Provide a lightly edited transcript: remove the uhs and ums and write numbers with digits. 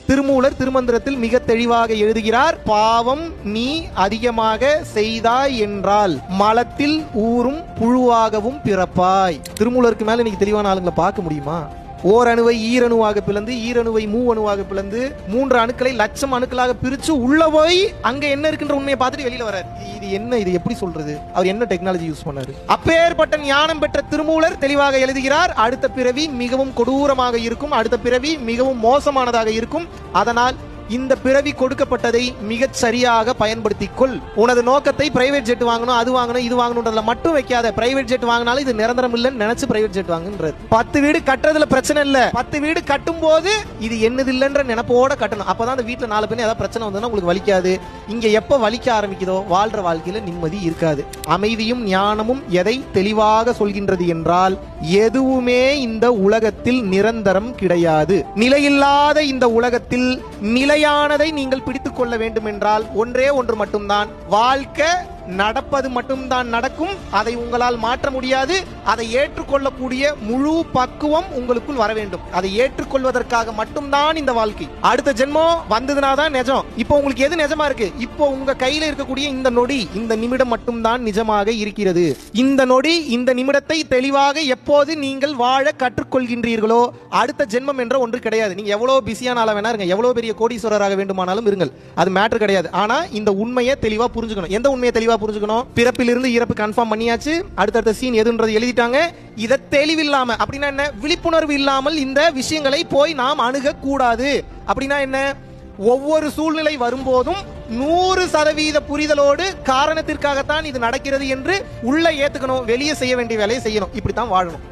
திருமூலர் திருமந்திரத்தில் மிக தெளிவாக எழுதுகிறார், பாவம் நீ அதிகமாக செய்தாய் என்றால் மலத்தில் ஊறும் புழுவாகவும் பிறப்பாய். திருமூலருக்கு மேல இன்னைக்கு தெளிவான ஆளுங்களை பார்க்க முடியுமா? ஓரணுவை ஈரணுவாக பிளந்து, ஈரணுவை மூவணுவாக பிளந்து, 3 அணுக்களை லட்சம் அணுக்களாக பிரிச்சு உள்ள போய் அங்க என்ன இருக்குன்ற உண்மையை பார்த்துட்டு வெளியில வராரு. இது என்ன, இது எப்படி சொல்றது? அவர் என்ன டெக்னாலஜி யூஸ் பண்ணாரு? அப்பேற்பட்ட ஞானம் பெற்ற திருமூலர் தெளிவாக எழுதுகிறார், அடுத்த பிறவி மிகவும் கொடூரமாக இருக்கும், அடுத்த பிறவி மிகவும் மோசமானதாக இருக்கும். அதனால் இந்த பிறவி கொடுக்கப்பட்டதை மிகச் சரியாக பயன்படுத்திக் கொள். உனது நோக்கத்தை பிரைவேட் ஜெட் வாங்கணும், அது வாங்கணும், இது வாங்கணும்ன்றதுல மட்டும் வைக்காத. பிரைவேட் ஜெட் வாங்கினாலும் இது நிரந்தரம் இல்லைன்னு நினைச்சு பிரைவேட் ஜெட் வாங்குன்றது. 10 வீடு கட்டுறதுல பிரச்சனை இல்ல, 10 வீடு கட்டும் போது இது என்னது இல்லைன்ற நினைப்போட கட்டணும். அப்பதான் அந்த வீட்டுல 4 பேர் ஏதாவது பிரச்சனை வந்ததுன்னா உங்களுக்கு வலிக்காது. இங்க எப்ப வலிக்க ஆரம்பிக்குதோ வாழ்ற வாழ்க்கையில நிம்மதி இருக்காது. அமைதியும் ஞானமும் எதை தெளிவாக சொல்கின்றது என்றால், எதுவுமே இந்த உலகத்தில் நிரந்தரம் கிடையாது. நிலையில்லாத இந்த உலகத்தில் நிலையானதை நீங்கள் பிடித்துக் கொள்ள வேண்டும் என்றால் ஒன்றே ஒன்று மட்டும்தான், வாழ்க்கை நடப்பது மட்டும்தான் நடக்கும். அதை உங்களால் மாற்ற முடியாது. அதை ஏற்றுக்கொள்ளக்கூடிய முழு பக்குவம் உங்களுக்குள் வர வேண்டும். அதை ஏற்றுக்கொள்வதற்காக மட்டும்தான் இந்த வாழ்க்கை. அடுத்த ஜென்மம் வந்ததுனாதான் நிஜம். இப்போ உங்களுக்கு எது நிஜமா இருக்கு? இப்போ உங்க கையில இருக்கக்கூடிய இந்த நொடி, இந்த நிமிடம் மட்டும்தான் நிஜமாக இருக்கிறது. இந்த நொடி, இந்த நிமிடத்தை தெளிவாக எப்போது நீங்கள் வாழ கற்றுக்கொள்கின்றீர்களோ அடுத்த ஜென்மம் என்ற ஒன்று கிடையாது. நீங்க எவ்வளவு பிஸியான ஆளா வேணா இருங்க, எவ்வளவு பெரிய கோடீஸ்வரராக வேண்டுமானாலும் இருங்கள், அது மேட்டர் கிடையாது. ஆனா இந்த உண்மையை தெளிவா புரிஞ்சுக்கணும். எந்த உண்மையை தெளிவா புரிஞ்சுக்கணும்? பிறப்பிலிருந்து இறப்பு கன்ஃபார்ம் பண்ணியாச்சு, அடுத்தடுத்த சீன் எதுன்றது எழுதிட்டாங்க. இத தெளிவில்லாம, அப்படின்னா என்ன, விழிப்புணர்வு இல்லாமல் இந்த விஷயங்களை போய் நாம் அணுக கூடாது. அப்படின்னா என்ன, ஒவ்வொரு சூழ்நிலை வரும்போதும் 100% புரிதலோடு காரணத்திற்காகத்தான் இது நடக்கிறது என்று உள்ள ஏத்துக்கணும், வெளியே செய்ய வேண்டிய வேலையை செய்யணும். இப்படித்தான் வாழணும்.